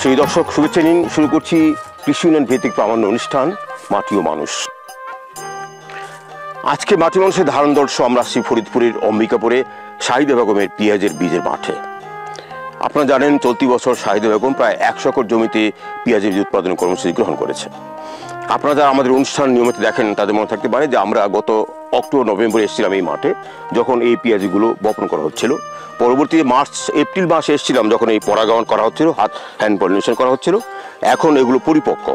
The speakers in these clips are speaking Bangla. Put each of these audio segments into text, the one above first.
সেই দর্শক শুভেচ্ছা নিন, শুরু করছি কৃষি উন্নয়ন ভিত্তিক প্রামাণ্য অনুষ্ঠান মাটি ও মানুষ। আজকে মাটি মানুষের ধারণ দর্শ আমরা আসছি ফরিদপুরের অম্বিকাপুরে শাহিদা বেগমের পেঁয়াজের বীজের মাঠে। আপনারা জানেন চলতি বছর শাহিদা বেগম প্রায় 100 একর জমিতে পেঁয়াজের বীজ উৎপাদন কর্মসূচি গ্রহণ করেছে। আপনারা যারা আমাদের অনুষ্ঠান নিয়মিত দেখেন তাদের মনে থাকতে পারে যে আমরা গত অক্টোবর নভেম্বরে এসেছিলাম এই মাঠে, যখন এই পেঁয়াজগুলো বপন করা হচ্ছিল। পরবর্তীতে মার্চ এপ্রিল মাসে এসেছিলাম যখন এই পরাগায়ন করা হচ্ছিল, হ্যান্ড পলিনেশন করা হচ্ছিল। এখন এগুলো পরিপক্ক,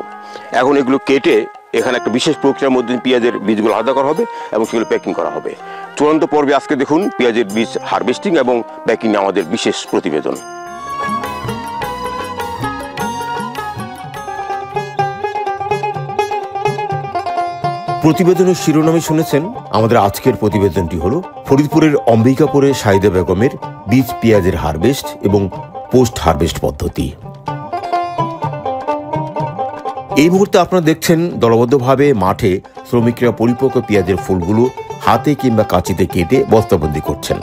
এখন এগুলো কেটে এখানে একটা বিশেষ প্রক্রিয়ার মধ্যে পেঁয়াজের বীজগুলো আলাদা করা হবে এবং সেগুলো প্যাকিং করা হবে। চূড়ান্ত পর্বে আজকে দেখুন পেঁয়াজের বীজ হারভেস্টিং এবং প্যাকিং আমাদের বিশেষ প্রতিবেদন। প্রতিবেদনের শিরোনামে শুনেছেন। আমাদের আজকের প্রতিবেদনটি হলো ফরিদপুরের অম্বিকাপুরে শাহিদা বেগমের বীজ পেঁয়াজের হারভেস্ট এবং পোস্ট হারভেস্ট পদ্ধতি। এই মুহূর্তে আপনারা দেখছেন দলবদ্ধভাবে মাঠে শ্রমিকরা পরিপক্ক পেঁয়াজের ফুলগুলো হাতে কিংবা কাঁচিতে কেটে বস্তাবন্দি করছেন।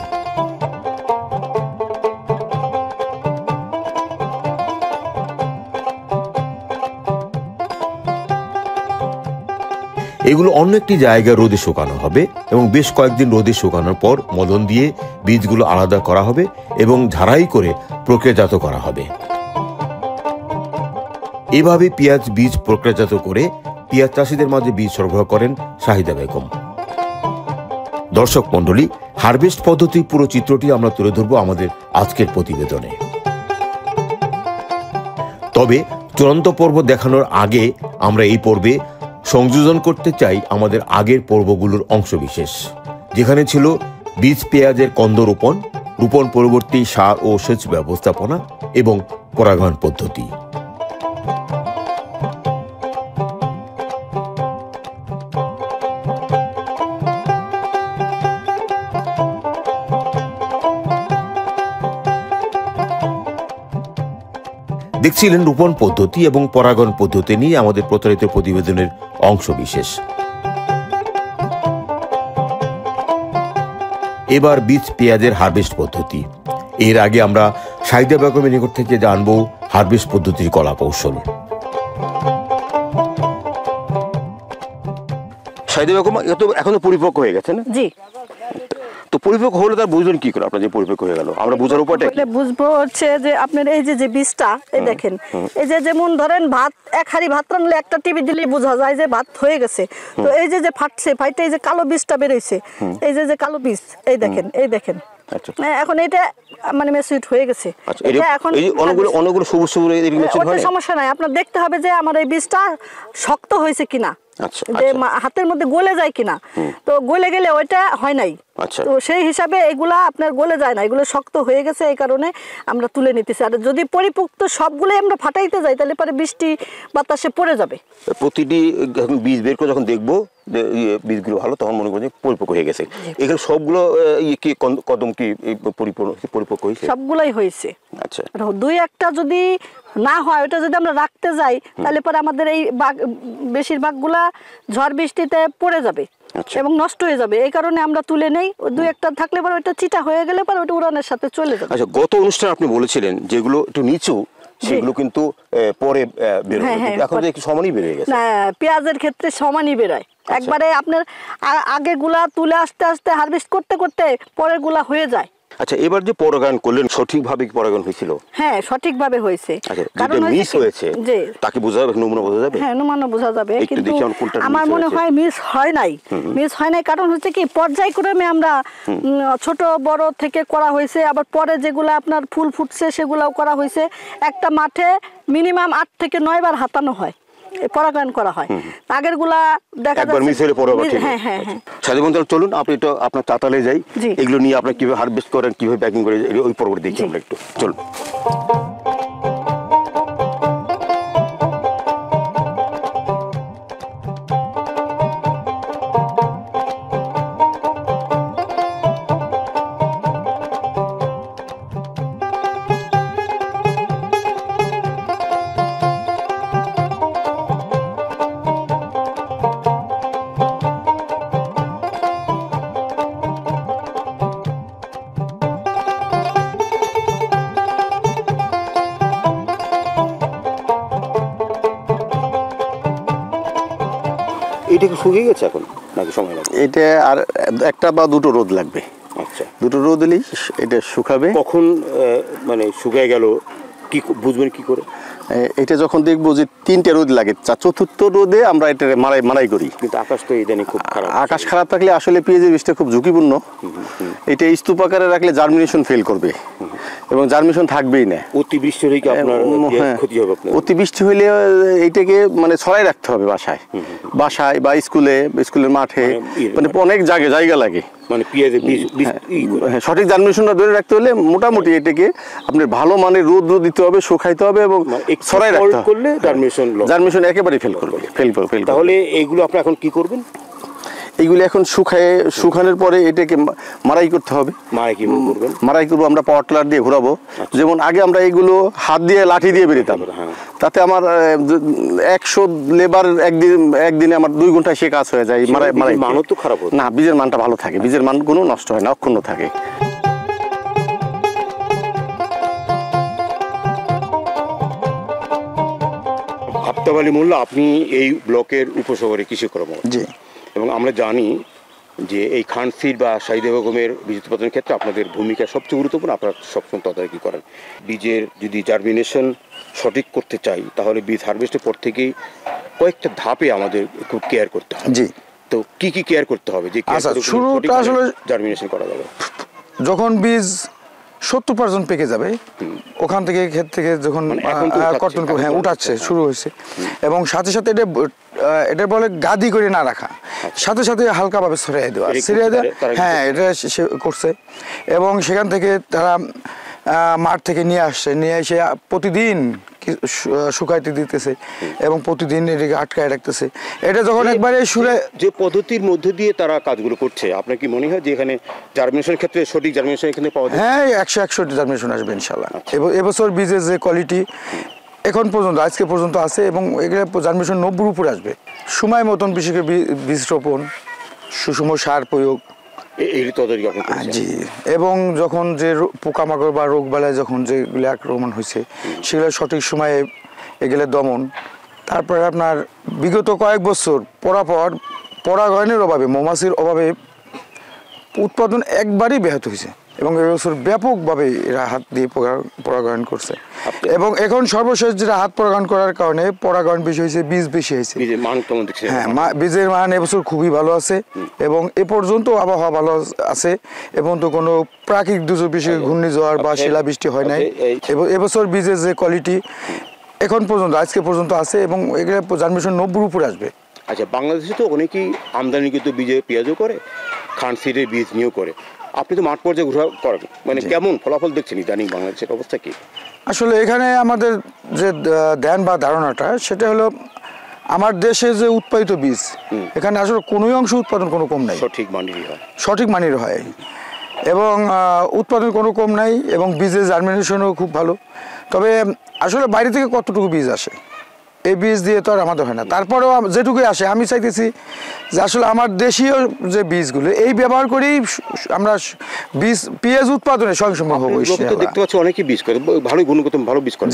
এগুলো অন্য একটি জায়গায় রোদে শুকানো হবে এবং বেশ কয়েকদিন রোদে শুকানোর পর মলন দিয়ে বীজগুলো আলাদা করা হবে এবং ঝাড়াই করে প্রক্রিয়াজাত করা হবে। এভাবে পেঁয়াজ বীজ প্রক্রিয়াজাত করে পেঁয়াজ চাষিদের মাঝে বীজ সরবরাহ করেন শাহিদা বেগম। দর্শক মণ্ডলী, হারভেস্ট পদ্ধতির পুরো চিত্রটি আমরা তুলে ধরব আমাদের আজকের প্রতিবেদনে। তবে চূড়ান্ত পর্ব দেখানোর আগে আমরা এই পর্বে সংযোজন করতে চাই আমাদের আগের পর্বগুলোর অংশবিশেষ, যেখানে ছিল বীজ পেঁয়াজের কন্দ রোপণ, রোপণ পরবর্তী সার ও সেচ ব্যবস্থাপনা এবং পরাগায়ন পদ্ধতি। দেখছিলেন রোপণ পদ্ধতি এবং পরাগায়ন পদ্ধতি নিয়ে আমাদের প্রচারিত প্রতিবেদনের অংশবিশেষ। এবার বীজ পেঁয়াজের হারভেস্ট পদ্ধতি। এর আগে আমরা শাহিদা বেগমের নিকট থেকে জানব হারভেস্ট পদ্ধতির কলা কৌশল। শাহিদা বেগম এখন পরিপক্ক হয়ে গেছে না? জি। তো পরিপক্ক হলে তার বুঝবেন কি করে আপনার যে পরিপক্ক হয়ে গেল? আমরা বোঝার উপায়টা কি? বুঝবো হচ্ছে যে আপনার এই যে বীজটা, এই দেখেন, এই যে যেমন ধরেন ভাত, এক হাঁড়ি ভাত রান্নলে একটা টিভি দিলেই বোঝা যায় যে ভাত হয়ে গেছে। তো এই যে ফাটছে, ফাইটে এই যে কালো বীজটা বেরোইছে, এই যে কালো বীজ, এই দেখেন, এই দেখেন। এখন এটা মানে ম্যাচিউরড হয়ে গেছে। এখন অনেকগুলো সবুজ সবুজ সমস্যা নাই, আপনার দেখতে হবে যে আমার এই বীজটা শক্ত হয়েছে কিনা, যে হাতের মধ্যে গলে যায় কিনা। তো গলে গেলে ওইটা হয় নাই, তো সেই হিসাবে এগুলা আপনার গলে যায় না, এগুলো শক্ত হয়ে গেছে, এই কারণে আমরা তুলে নিতেছি। আর যদি পরিপক্ক সবগুলো আমরা ফাটাইতে যাই তাহলে পরে বৃষ্টি বাতাসে পড়ে যাবে। প্রতিটি বীজ বের করে যখন দেখবো বীজগুলো ভালো, তখন মনে করি পরিপক্ক হয়ে গেছে। এখানে সবগুলো কদম কি পরিপক্ক হয়েছে? সবগুলাই হয়েছে। আচ্ছা, দুই একটা যদি না হয়, ওটা যদি আমরা রাখতে যাই তাহলে পরে আমাদের এই বেশিরভাগগুলা ঝড় বৃষ্টিতে পড়ে যাবে এবং নষ্ট হয়ে যাবে। এই কারণে আমরা তুলে নেই। দুই একটা থাকলে পরে ওইটা চিটা হয়ে গেলে পরে ওটা উড়ানের সাথে চলে যাবে। আচ্ছা, গত অনুষ্ঠানে আপনি বলেছিলেন যেগুলো একটু নিচু সেগুলো কিন্তু পরে বের হয়, এখন একটু সমানই বের হয়ে গেছে। না, পেঁয়াজের ক্ষেত্রে সমানই বেরোয়। একবারে আপনার আগের গুলা তুলে আস্তে আস্তে হারভেস্ট করতে করতে পরের গুলা হয়ে যায়। আচ্ছা, এবার যে পরাগায়ন করলেন সঠিকভাবে কি পরাগায়ন হয়েছিল? হ্যাঁ, সঠিকভাবে হয়েছে। কারণ মিস হয়েছে তাকে বোঝা যাবে, নমুনা বোঝা যাবে। হ্যাঁ, নমুনা বোঝা যাবে, কিন্তু আমার মনে হয় মিস হয় নাই। মিস হয় নাই কারণ হচ্ছে কি পর্যায়ক্রমে আমরা ছোট বড় থেকে করা হয়েছে, আবার পরে যেগুলো আপনার ফুল ফুটছে সেগুলাও করা হয়েছে। একটা মাঠে মিনিমাম 8 থেকে 9 বার হাতানো হয়, পরাগায়ন করা হয়। আগের গুলা দেখা যাচ্ছে। হ্যাঁ হ্যাঁ হ্যাঁ। সাথী বন্ধুরা, চলুন আপনি তো আপনার চাতালে যাই, এগুলো নিয়ে আপনার কিভাবে হারভেস্ট করেন, কিভাবে প্যাকিং করে ওই পরবর্তী দেখি আমরা একটু। চলুন। এটা কি শুকিয়ে গেছে এখন নাকি সময় লাগবে? এটা আর একটা বা দুটো রোদ লাগবে। আচ্ছা, দুটো রোদ দিলেই এটা শুকাবে। কখন মানে শুকিয়ে গেল কি বুঝবেন কি করে? এটা যখন দেখবো যে 3টে রোদ লাগে, চতুর্থ রোদে আমরা এটা মারাই করি। কিন্তু আকাশ তো ইদানিং খুব খারাপ। আকাশ খারাপ থাকলে আসলে পেঁয়াজের বীজটা খুব ঝুঁকিপূর্ণ। এটা স্তূপ আকারে রাখলে জার্মিনেশন ফেল করবে এবং জার্মিনেশন থাকবেই না। অতিবৃষ্টি হলে কি আপনার ক্ষতি হবে? অতিবৃষ্টি হলে এইটাকে মানে ছড়াই রাখতে হবে বাসায় বা স্কুলের মাঠে, মানে অনেক জায়গা লাগে। মানে পেঁয়াজের বীজ সঠিক জার্মিনেশনটা ধরে রাখতে হলে মোটামুটি এটাকে আপনার ভালো মানের রোদ দিতে হবে, শুকাইতে হবে এবং ছড়াই রাখতে হবে। জার্মিনেশন একেবারে ফেল করবে। তাহলে এইগুলো আপনি এখন কি করবেন? এইগুলো এখন শুকানোর পরে এটাকে মারাই করতে হবে। মারাই করবো আমরা পাওয়ার টিলার দিয়ে ঘোরাবো। যেমন আগে আমরা এইগুলো হাত দিয়ে লাঠি দিয়ে বেরোতাম, তাতে আমার 100 লেবার একদিনে আমার 2 ঘন্টায় সে কাজ হয়ে যায়। মারাই মান তো খারাপ না, বীজের মানটা ভালো থাকে, বীজের মান কোনো নষ্ট হয় না, অক্ষুণ্ণ থাকে। আফতাব আলী মোল্লা, আপনি এই ব্লকের উপশহরে কৃষি কর্মকর্তা। জি। এবং আমরা জানি যে এই খানসির বা শাহিদা বেগমের বীজ উৎপাদনের ক্ষেত্রে আপনাদের ভূমিকা সবচেয়ে গুরুত্বপূর্ণ। আপনারা সবসময় তদারকি করেন। বীজের যদি জার্মিনেশন সঠিক করতে চাই তাহলে বীজ হারভেস্টের পর থেকেই কয়েকটা ধাপে আমাদের খুব কেয়ার করতে হবে। জি। তো কি কেয়ার করতে হবে যে শুরুটা আসলে জার্মিনেশন করা যাবে? যখন বীজ 70% পেকে যাবে, ওখান থেকে ক্ষেত থেকে যখন কর্তন উঠাচ্ছে শুরু হয়েছে, এবং সাথে সাথে এটা বলে গাদি করে না রাখা, সাথে সাথে হালকাভাবে ছড়িয়ে দেওয়া। হ্যাঁ, এটা সে করছে। এবং সেখান থেকে তারা মাঠ থেকে নিয়ে এসে প্রতিদিন শুকাইতে দিতেছে এবং প্রতিদিন এটাকে আটকায় রাখতেছে। এটা যখন একবারে যে পদ্ধতির মধ্যে দিয়ে তারা কাজগুলো করছে, আপনার কি মনে হয় যে এখানে জার্মিনেশনের ক্ষেত্রে সঠিক জার্মিনেশন এখানে পাওয়া যায়? হ্যাঁ, 100 জার্মিনেশন আসবে ইনশাল্লাহ। এবছর বীজের যে কোয়ালিটি এখন পর্যন্ত আজকে পর্যন্ত আছে, এবং এগুলো জার্মিনেশন 90 উপরে আসবে। সময় মতন বিশেষ করে বীজ রোপণ, সুষম সার প্রয়োগ, জি, এবং যখন যে পোকামাকড় বা রোগ বালায় যখন যেগুলো আক্রমণ হয়েছে সেগুলো সঠিক সময়ে এগুলো দমন। তারপরে আপনার বিগত কয়েক বছর পরাগায়নের অভাবে, মৌমাছির অভাবে উৎপাদন একবারই ব্যাহত হয়েছে, এবং এবছর ব্যাপকভাবে এরা হাত দিয়ে পরাগায়ন করছে। এবং এখন সর্বশেষ যেটা হাত পরাগায়ন করার কারণে পরাগায়ন বেশি হয়েছে, বীজ বেশি হয়েছে। হ্যাঁ, বীজের মান এবছর খুবই ভালো আছে, এবং এ পর্যন্ত আবহাওয়া ভালো আছে, এবং তো কোনো প্রাকৃতিক দুর্যোগ, বিশেষ ঘূর্ণিঝড় বা শিলাবৃষ্টি হয় নাই। এবছর বীজের যে কোয়ালিটি এখন পর্যন্ত আজকে পর্যন্ত আছে, এবং এগুলো জার্মিনেশন 90 উপরে আসবে। আচ্ছা, বাংলাদেশে তো অনেকেই আমদানিকৃত বীজে পেঁয়াজও করে, খানসিরের বীজ নিয়েও করে। আপনি তো মাঠ পর্যায়ে ঘোরা করেন, মানে কেমন ফলাফল দেখছেন ইদানিং বাংলাদেশের অবস্থা কি? আসলে এখানে আমাদের যে ধ্যান বা ধারণাটা সেটা হলো, আমার দেশে যে উৎপাদিত বীজ এখানে আসলে কোনো অংশ উৎপাদন কোনো কম নাই, সঠিক মানের হয়, এবং উৎপাদন কোনো কম নাই, এবং বীজের জার্মিনেশনও খুব ভালো। তবে আসলে বাইরে থেকে কতটুকু বীজ আসে, এই বীজ দিয়ে তো আর আমাদের হয় না। তারপরেও যেটুকুই আসে, আমি চাইতেছি যে আসলে আমার দেশীয় যে বীজগুলো এই ব্যবহার করেই আমরা পেঁয়াজ উৎপাদনে স্বয়ংসম্পূর্ণ হবো। দেখতে পাচ্ছি অনেকেই বীজ করে, ভালো গুণগত ভালো বীজ করে।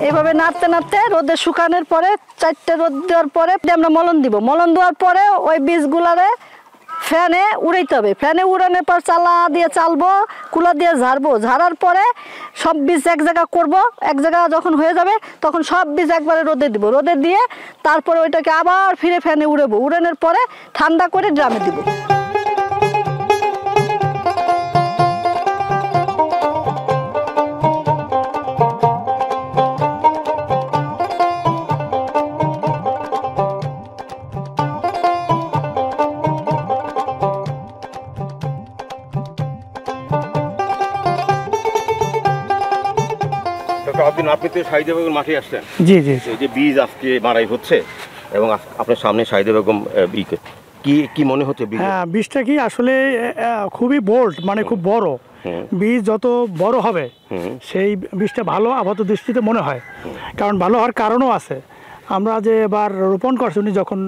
এইভাবে নাড়তে নাড়তে রোদে শুকানোর পরে 4টে রোদ দেওয়ার পরে আমরা মলন দিব। মলন দেওয়ার পরে ওই বীজগুলারে ফ্যানে উড়াইতে হবে। ফ্যানে উড়ানোর পর চালা দিয়ে চালবো, কুলা দিয়ে ঝাড়বো। ঝাড়ার পরে সব বীজ এক জায়গা করবো। এক জায়গা যখন হয়ে যাবে তখন সব বীজ একবারে রোদে দিব। রোদে দিয়ে তারপরে ওইটাকে আবার ফিরে ফ্যানে উড়াবো। উড়ানোর পরে ঠান্ডা করে ড্রামে দিব। আপনি তো শাহিদা বেগম মাঠে আসছেন। জি জি। যে বীজ আজকে মারাই হচ্ছে এবং আপনার সামনে শাহিদা বেগম কি মনে হচ্ছে? হ্যাঁ, বীজটা কি আসলে খুবই বোল্ড, মানে খুব বড়। বীজ যত বড় হবে সেই বীজটা ভালো আপাত দৃষ্টিতে মনে হয়। কারণ ভালো হওয়ার কারণও আছে। আমরা যে এবার রোপণ করছি উনি যখন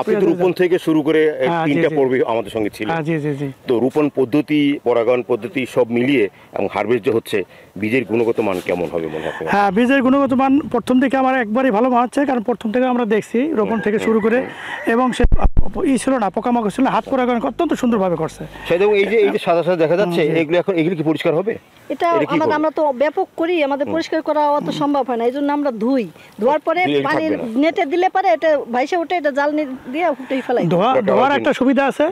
আপনি তো রোপণ থেকে শুরু করে 3টা পর্বে আমাদের সঙ্গে ছিলেন। জি জি জি। তো রোপণ পদ্ধতি, পরাগায়ন পদ্ধতি সব মিলিয়ে এবং হারভেস্ট যে হচ্ছে, বীজের গুণগত মান কেমন হবে মনে হয়? হ্যাঁ, বীজের গুণগত মান প্রথম থেকে আমার একবারই ভালো মনে হচ্ছে, কারণ প্রথম থেকে আমরা দেখছি রোপণ থেকে শুরু করে, এবং সে ছিল না, পোকামাকড় ছিল না, হাত পরাগায়ন অত্যন্ত সুন্দরভাবে করছে। সেটা এই যে সাদা সাদা দেখা যাচ্ছে, এগুলো কি পরিষ্কার হবে? এটা আমরা তো ব্যাপক করি, আমাদের পরিষ্কার করা অত সম্ভব হয় না, এই জন্য আমরা ধোয়ার পরে পানি নেটে দিলে পারে এটা ভাইসে ওঠে, এটা জাল দিয়ে উঠেই ফেলাই। ধোয়ার একটা সুবিধা আছে।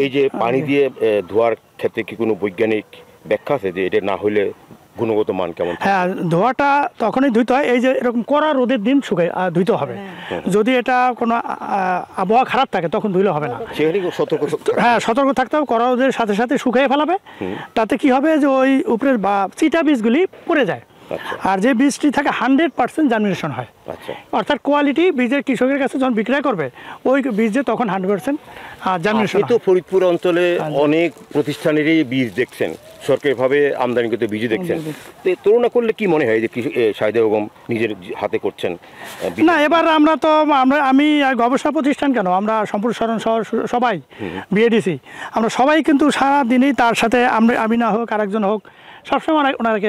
এই যে পানি দিয়ে ধোয়ার ক্ষেত্রে কি কোনো বৈজ্ঞানিক ব্যাখ্যা আছে যে এটা না হলে গুণগত মান কেমন? হ্যাঁ, ধোয়াটা তখনই ধুইতে হয়, এই যে এরকম কড়া রোদের দিন শুকায় ধুইতে হবে। যদি এটা কোনো আবহাওয়া খারাপ থাকে তখন ধুইলে হবে না, হ্যাঁ সতর্ক থাকতে হবে। কড়া রোদের সাথে সাথে শুকিয়ে ফেলাবে, তাতে কি হবে যে ওই উপরের বা চিটা বীজগুলি পড়ে যায়। আর যে বীজটি থাকে 100% জার্মিনেশন হয়, অর্থাৎ কোয়ালিটি বীজের কৃষকের কাছে যখন বিক্রয় করবে ওই বীজে তখন 100% জার্মিনেশন। তো ফরিদপুর অঞ্চলে অনেক প্রতিষ্ঠানেরই বীজ দেখছেন, সরকারিভাবে আমদানিকৃত বীজ দেখছেন, তুলনা করলে কি মনে হয় যে শাহিদা বেগম নিজের হাতে করছেন? না, এবার আমি গবেষণা প্রতিষ্ঠান কেন, আমরা সম্পূর্ণ স্মরণ সবাই বিএডিসি, আমরা সবাই কিন্তু সারাদিনই তার সাথে আমি না হোক আরেকজন হোক সবসময় ওনাকে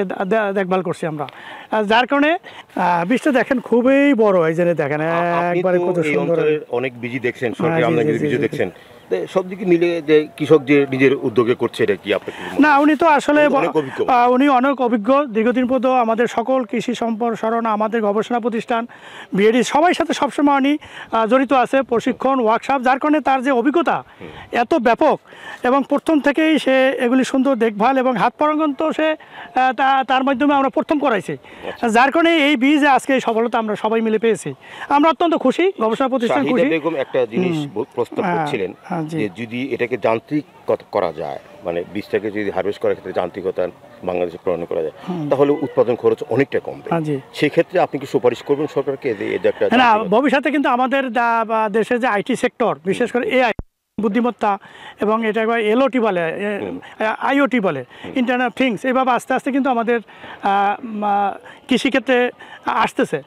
দেখভাল করছি আমরা, যার কারণে বীজটা দেখেন খুবই বড়, এই জন্য দেখেন একবারে কত সুন্দর। অনেক বীজ দেখছেন, সরকারি আমদানিকৃত বীজ দেখছেন, সব দিকে মিলে যে কৃষক যে নিজের উদ্যোগে করছে, এটা কি আপনি? না, উনি তো আসলে উনি অনেক অভিজ্ঞ, দীর্ঘদিন পর্যন্ত আমাদের সকল কৃষি সম্প্রসারণ, আমাদের গবেষণা প্রতিষ্ঠান বিএডি সবাই সাথে সবসময় উনি জড়িত আছে, প্রশিক্ষণ ওয়ার্কশপ, যার কারণে তার যে অভিজ্ঞতা এত ব্যাপক, এবং প্রথম থেকেই সে এগুলি সুন্দর দেখভাল এবং হাত পরাগায়ন তো সে তার মাধ্যমে আমরা প্রথম করাইছি, যার কারণে এই বীজ আজকে এই সফলতা আমরা সবাই মিলে পেয়েছি। আমরা অত্যন্ত খুশি, গবেষণা প্রতিষ্ঠান খুশি। একটা জিনিস প্রস্তাব করছিলেন যে যদি এটাকে যান্ত্রিক করা যায়, মানে বীজটাকে যদি হারভেস্ট করার ক্ষেত্রে যান্ত্রিকতা বাংলাদেশে প্রণয়ন করা যায়, তাহলে উৎপাদন খরচ অনেকটা কমবে। সেক্ষেত্রে আপনি কি সুপারিশ করবেন সরকারকে? না, ভবিষ্যতে কিন্তু আমাদের দেশের যে আইটি সেক্টর, বিশেষ করে এআই বুদ্ধিমত্তা, এবং এটা এলওটি বলে, আইওটি বলে, ইন্টারনেট অফ থিংস, এইভাবে আস্তে আস্তে কিন্তু আমাদের কৃষিক্ষেত্রে আসতেছে।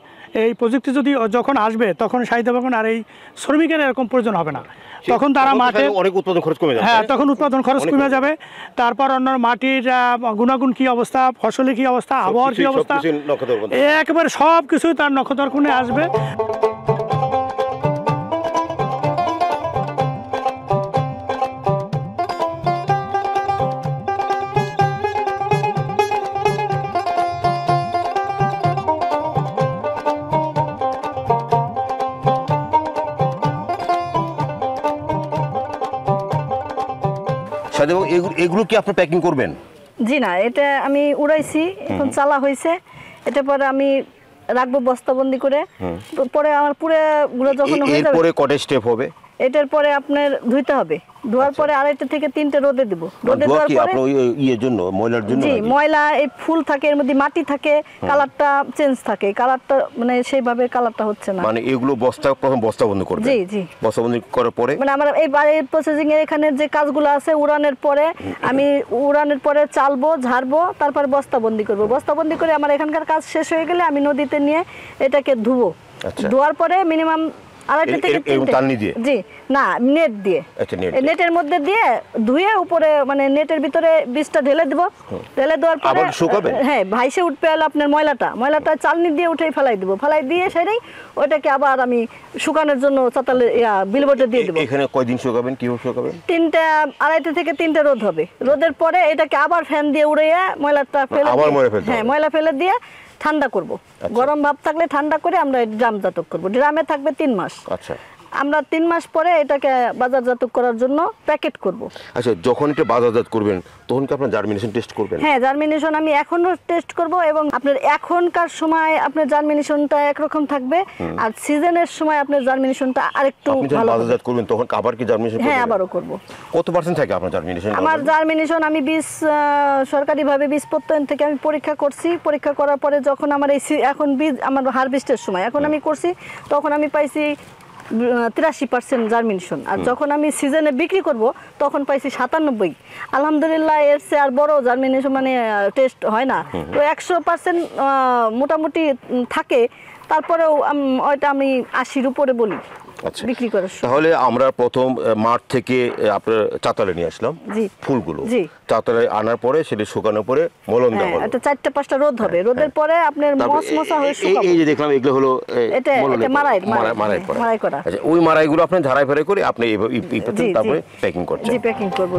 এই প্রযুক্তি যখন আসবে তখন শাহিদা বেগম আর এই শ্রমিকের এরকম প্রয়োজন হবে না, তখন তারা মাঠে অনেক উৎপাদন খরচ কমে যাবে। হ্যাঁ, তখন উৎপাদন খরচ কমে যাবে। তারপর অন্য মাটির গুণাগুণ কি অবস্থা, ফসলের কি অবস্থা, আবহাওয়ার কি অবস্থা, একেবারে সব কিছুই তার নক্ষত্র কোণে আসবে। এগুলো কি আপনি প্যাকিং করবেন? জি না, এটা আমি উড়াইছি, এখন চালা হয়েছে, এটা পরে আমি রাখবো বস্তাবন্দি করে, পরে আমার পুরো গুলো যখন হয়ে যাবে। এরপরে কত স্টেপ হবে? এটার পরে আপনার ধুইতে হবে, ধোয়ার পরে 2.5 থেকে 3টে রোদে দিব। রোদে দেওয়ার পরে ইয়ের জন্য, ময়লার জন্য, জি ময়লা এই ফুল থাকে, এর মধ্যে মাটি থাকে, কালারটা চেঞ্জ থাকে, কালারটা মানে সেইভাবে কালারটা হচ্ছে না। মানে এগুলো প্রথম বস্তাবন্ধ করবে? জি জি, বস্তাবন্ধ করার পরে মানে আমার এই প্রসেসিং এর এখানে যে কাজগুলো আছে, উড়ানের পরে চালবো, ঝাড়বো, তারপর বস্তাবন্দি করব। বস্তাবন্দি করে আমার এখানকার কাজ শেষ হয়ে গেলে আমি নদীতে নিয়ে এটাকে ধুবো। ধোয়ার পরে মিনিমাম 2.5 থেকে 3টে, জি না নেট দিয়ে, নেটের মধ্যে দিয়ে ধুয়ে উপরে মানে নেটের ভিতরে বীজটা ঢেলে দিব। ঢেলে দেওয়ার পরে হ্যাঁ ভাইসে উঠবে আপনার ময়লাটা চালনি দিয়ে উঠেই ফেলাই দিব। ফেলাই দিয়ে সেটাই ওটাকে আবার আমি শুকানোর জন্য চাতালে বিলবোর্ডে দিয়ে দেবো। এখানে কয়দিন শুকাবেন, কিভাবে শুকাবেন? 2.5 থেকে 3টে রোদ হবে। রোদের পরে এটাকে আবার ফ্যান দিয়ে উড়িয়ে ময়লাটা ফেলে, হ্যাঁ ময়লা ফেলে দিয়ে ঠান্ডা করব। গরম ভাব থাকলে ঠান্ডা করে আমরা ড্রামজাত করব। ড্রামে থাকবে 3 মাস। আচ্ছা, আমরা 3 মাস পরে এটাকে বাজারজাত করার জন্য প্যাকেট করব। আচ্ছা, যখন এটা বাজারজাত করবেন তখন কি আপনার জার্মিনেশন টেস্ট করবেন? হ্যাঁ, জার্মিনেশন আমি এখনো টেস্ট করব, এবং আপনার এখনকার সময় আপনার জার্মিনেশনটা একরকম থাকবে, আর সিজনের সময় আপনার জার্মিনেশনটা আরেকটু ভালো। বাজারজাত করবেন তখন আবার কি জার্মিনেশন করবেন? হ্যাঁ, আবারও করব। কত % থাকে আপনার জার্মিনেশন? আমার জার্মিনেশন আমি সরকারিভাবে বীজ প্রত্যয়ন থেকে আমি পরীক্ষা করছি। পরীক্ষা করার পরে যখন আমার এখন বীজ আমার হারভেস্টের সময় এখন আমি করছি, তখন আমি পাইছি 83% জার্মিনেশন। আর যখন আমি সিজনে বিক্রি করব তখন পাইছি 97। আলহামদুলিল্লাহ, এর চেয়ে আর বড় জার্মিনেশন মানে টেস্ট হয় না। তো 100% মোটামুটি থাকে তারপরেও ওইটা আমি 80-র উপরে বলি আচ্ছা বিক্রি করার সময়। তাহলে আমরা প্রথম মাঠ থেকে আপনার চাতালে নিয়ে আসলাম জি। ফুলগুলো, জি। চাতালে আনার পরে সেটা শুকানোর পরে মলম দেওয়া হলো। এটা 4-5টা রোদ হবে, রোদের পরে আপনার তারপর মশমশা হয়ে শুকাবে। এই যে দেখলাম এগুলো হলো এটা মারাই করা। মারাই করা। আচ্ছা ওই মারাইগুলো আপনি ঝাড়াই ফাড়াই করে আপনি জি, তারপরে জি। প্যাকিং করছেন। জি, প্যাকিং করব।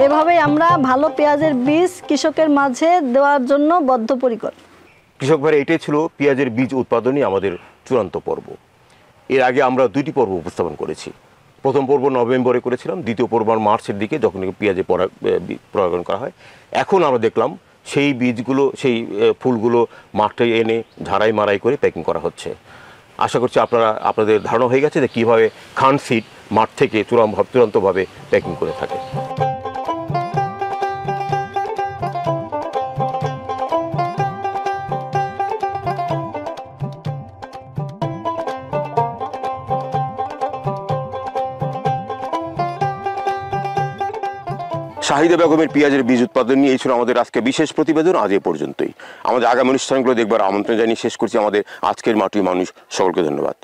এভাবেই আমরা ভালো পেঁয়াজের বীজ কৃষকের মাঝে দেওয়ার জন্য বদ্ধপরিকর। কৃষক ভাই, এটাই ছিল পেঁয়াজের বীজ উৎপাদনই আমাদের চূড়ান্ত পর্ব। এর আগে আমরা 2টি পর্ব উপস্থাপন করেছি। প্রথম পর্ব নভেম্বরে করেছিলাম, দ্বিতীয় পর্ব মার্চের দিকে যখন পেঁয়াজে পরাগায়ন করা হয়। এখন আমরা দেখলাম সেই বীজগুলো, সেই ফুলগুলো মাঠে এনে ঝাড়াই মারাই করে প্যাকিং করা হচ্ছে। আশা করছি আপনাদের ধারণা হয়ে গেছে যে কীভাবে খান সিড মাঠ থেকে চূড়ান্তভাবে প্যাকিং করে থাকে। শাহিদা বেগমের পেঁয়াজের বীজ উৎপাদন নিয়ে এই ছিল আমাদের আজকে বিশেষ প্রতিবেদন। আজ এ পর্যন্তই। আমাদের আগামী অনুষ্ঠানগুলো দেখবার আমন্ত্রণ জানিয়ে শেষ করছি আমাদের আজকের মাটি মানুষ। সকলকে ধন্যবাদ।